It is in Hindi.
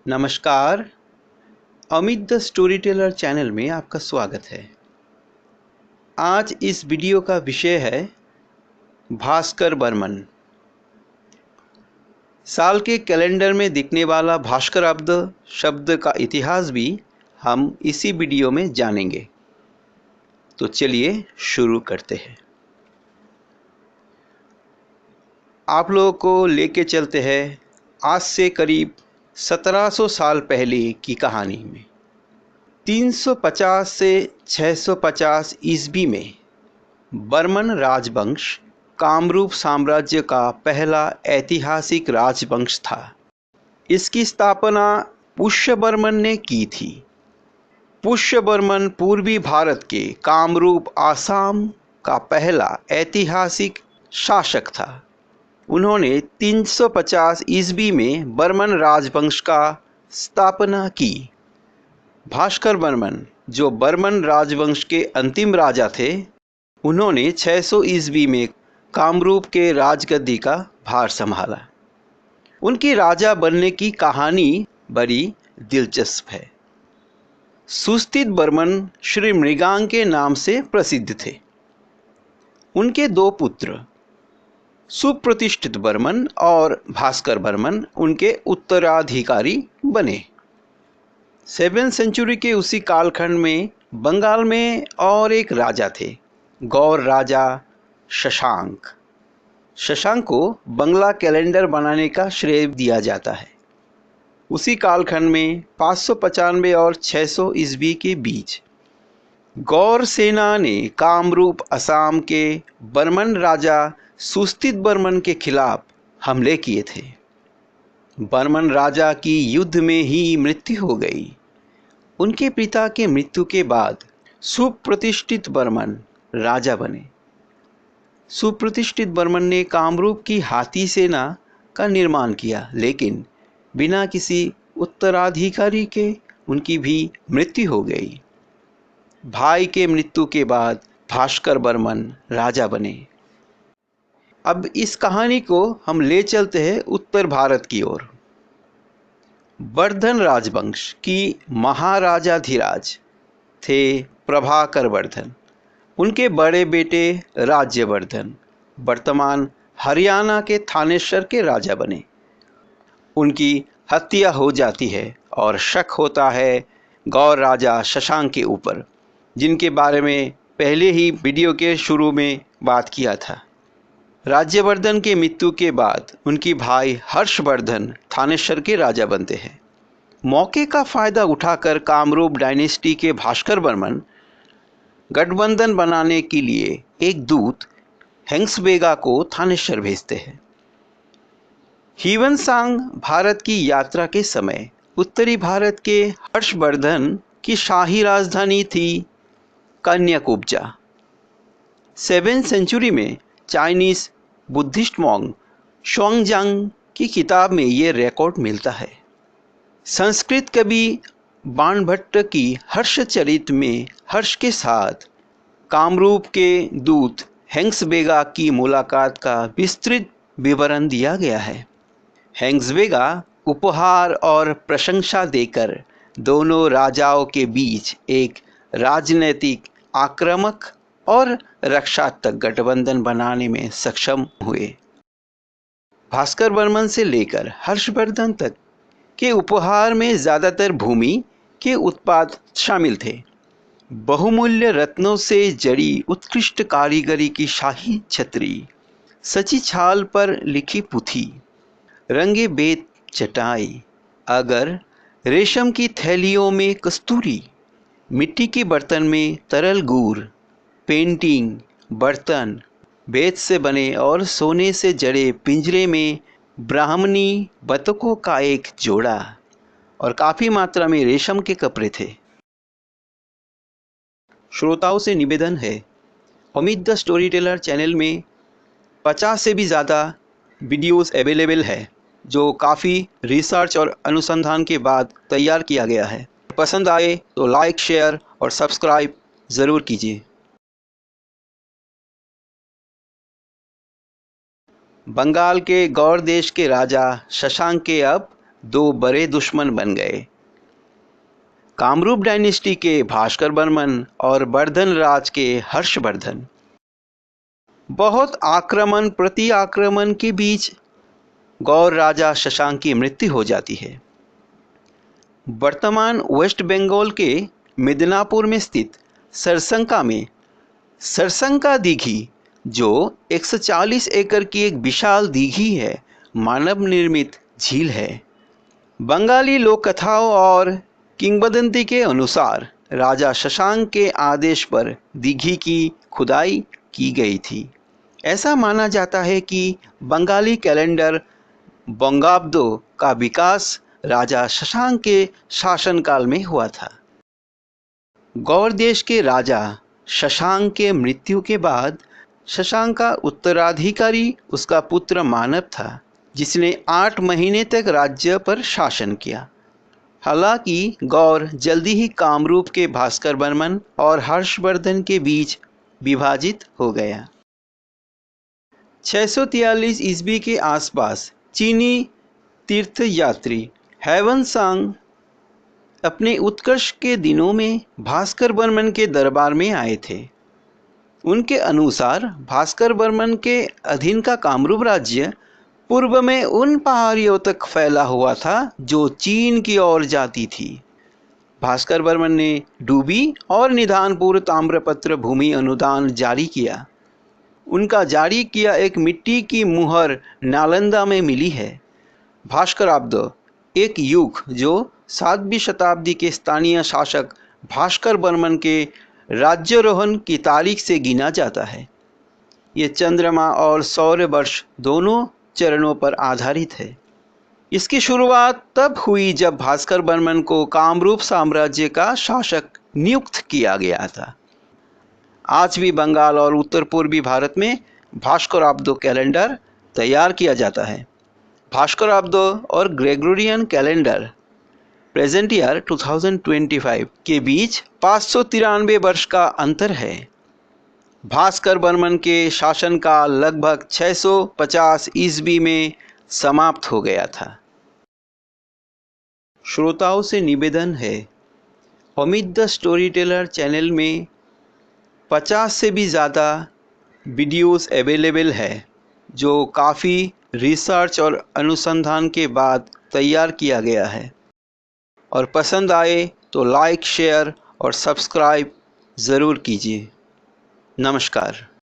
नमस्कार। Amit the story teller channel में आपका स्वागत है। आज इस वीडियो का विषय है भास्कर बर्मन। साल के कैलेंडर में दिखने वाला भास्कराब्द शब्द का इतिहास भी हम इसी वीडियो में जानेंगे। तो चलिए शुरू करते हैं। आप लोगों को लेके चलते हैं आज से करीब 1700 साल पहले की कहानी में। 350 से 650 ईस्वी में बर्मन राजवंश कामरूप साम्राज्य का पहला ऐतिहासिक राजवंश था। इसकी स्थापना पुष्यबर्मन ने की थी। पुष्यबर्मन पूर्वी भारत के कामरूप आसाम का पहला ऐतिहासिक शासक था। उन्होंने 350 ईस्वी में बर्मन राजवंश का स्थापना की। भास्कर बर्मन, जो बर्मन राजवंश के अंतिम राजा थे, उन्होंने 600 ईस्वी में कामरूप के राजगद्दी का भार संभाला। उनकी राजा बनने की कहानी बड़ी दिलचस्प है। सुस्थित बर्मन श्री मृगांक के नाम से प्रसिद्ध थे। उनके दो पुत्र सुप्रतिष्ठित बर्मन और भास्कर बर्मन उनके उत्तराधिकारी बने। 7वीं सेंचुरी के उसी कालखंड में बंगाल में और एक राजा थे, गौर राजा शशांक। शशांक को बंगला कैलेंडर बनाने का श्रेय दिया जाता है। उसी कालखंड में 595 और 600 ईस्वी के बीच गौर सेना ने कामरूप असम के बर्मन राजा सुस्थित बर्मन के खिलाफ हमले किए थे। बर्मन राजा की युद्ध में ही मृत्यु हो गई। उनके पिता के मृत्यु के बाद सुप्रतिष्ठित बर्मन राजा बने। सुप्रतिष्ठित बर्मन ने कामरूप की हाथी सेना का निर्माण किया, लेकिन बिना किसी उत्तराधिकारी के उनकी भी मृत्यु हो गई। भाई के मृत्यु के बाद भास्कर बर्मन राजा बने। अब इस कहानी को हम ले चलते हैं उत्तर भारत की ओर। वर्धन राजवंश की महाराजाधिराज थे प्रभाकर वर्धन। उनके बड़े बेटे राज्यवर्धन वर्तमान हरियाणा के थानेश्वर के राजा बने। उनकी हत्या हो जाती है और शक होता है गौर राजा शशांक के ऊपर, जिनके बारे में पहले ही वीडियो के शुरू में बात किया था। राज्यवर्धन के मृत्यु के बाद उनकी भाई हर्षवर्धन थानेश्वर के राजा बनते हैं। मौके का फायदा उठाकर कामरूप डायनेस्टी के भास्कर बर्मन गठबंधन बनाने के लिए एक दूत हेंग्सबेगा को थानेश्वर भेजते हैं। ह्यूएनसांग भारत की यात्रा के समय उत्तरी भारत के हर्षवर्धन की शाही राजधानी थी कन्याकुब्जा। 7वीं सेंचुरी में चाइनीज बुद्धिस्ट मॉन्ग शुआंगजांग की किताब में ये रिकॉर्ड मिलता है। संस्कृत कवि बाणभट्ट की हर्षचरित में हर्ष के साथ कामरूप के दूत हेंग्सबेगा की मुलाकात का विस्तृत विवरण दिया गया है। हेंग्सबेगा उपहार और प्रशंसा देकर दोनों राजाओं के बीच एक राजनैतिक, आक्रामक और रक्षात्मक गठबंधन बनाने में सक्षम हुए। भास्कर बर्मन से लेकर हर्षवर्धन तक के उपहार में ज़्यादातर भूमि के उत्पाद शामिल थे। बहुमूल्य रत्नों से जड़ी उत्कृष्ट कारीगरी की शाही छतरी, सची छाल पर लिखी पुथी, रंगे बेत चटाई, अगर रेशम की थैलियों में कस्तूरी, मिट्टी के बर्तन में तरल गुड़, पेंटिंग, बर्तन, बेत से बने और सोने से जड़े पिंजरे में ब्राह्मणी बतखों का एक जोड़ा और काफ़ी मात्रा में रेशम के कपड़े थे। श्रोताओं से निवेदन है, Amit the story teller channel में 50 से भी ज़्यादा वीडियोस अवेलेबल है, जो काफ़ी रिसर्च और अनुसंधान के बाद तैयार किया गया है। पसंद आए तो लाइक, शेयर और सब्सक्राइब ज़रूर कीजिए। बंगाल के गौड़ देश के राजा शशांक के अब दो बड़े दुश्मन बन गए। कामरूप डायनेस्टी के भास्कर बर्मन और वर्धन राज के हर्षवर्धन। बहुत आक्रमण प्रति आक्रमण के बीच गौर राजा शशांक की मृत्यु हो जाती है। वर्तमान वेस्ट बंगाल के मिदनापुर में स्थित सरसंका में सरसंका दीघी, जो 140 एकड़ की एक विशाल दीघी है, मानव निर्मित झील है। बंगाली लोक कथाओं और किंवदंती के अनुसार राजा शशांक के आदेश पर दीघी की खुदाई की गई थी। ऐसा माना जाता है कि बंगाली कैलेंडर बंगाब्दो का विकास राजा शशांक के शासनकाल में हुआ था। गौड़ देश के राजा शशांक के मृत्यु के बाद शशांक का उत्तराधिकारी उसका पुत्र मानव था, जिसने 8 महीने तक राज्य पर शासन किया। हालांकि गौर जल्दी ही कामरूप के भास्कर बर्मन और हर्षवर्धन के बीच विभाजित हो गया। 643 ईस्वी के आसपास चीनी तीर्थयात्री ह्वेनसांग अपने उत्कर्ष के दिनों में भास्कर बर्मन के दरबार में आए थे। उनके अनुसार भास्कर बर्मन के अधीन का कामरूप राज्य पूर्व में उन पहाड़ियों तक फैला हुआ था जो चीन की ओर जाती थी। भास्कर बर्मन ने डूबी और निधानपुर ताम्रपत्र भूमि अनुदान जारी किया। उनका जारी किया एक मिट्टी की मुहर नालंदा में मिली है। भास्कराब्द एक युग जो 7वीं शताब्दी के स्थानीय शासक भास्कर बर्मन के राज्यारोहण की तारीख से गिना जाता है। ये चंद्रमा और सौर वर्ष दोनों चरणों पर आधारित है। इसकी शुरुआत तब हुई जब भास्कर बर्मन को कामरूप साम्राज्य का शासक नियुक्त किया गया था। आज भी बंगाल और उत्तर पूर्वी भारत में भास्कराब्द कैलेंडर तैयार किया जाता है। भास्कराब्द और ग्रेगोरियन कैलेंडर प्रेजेंट ईयर 2025 के बीच 593 वर्ष का अंतर है। भास्कर बर्मन के शासनकाल लगभग 650 ईस्वी में समाप्त हो गया था। श्रोताओं से निवेदन है, Amit the story teller channel में 50 से भी ज़्यादा वीडियोस अवेलेबल है, जो काफ़ी रिसर्च और अनुसंधान के बाद तैयार किया गया है। और पसंद आए तो लाइक, शेयर और सब्सक्राइब ज़रूर कीजिए। नमस्कार।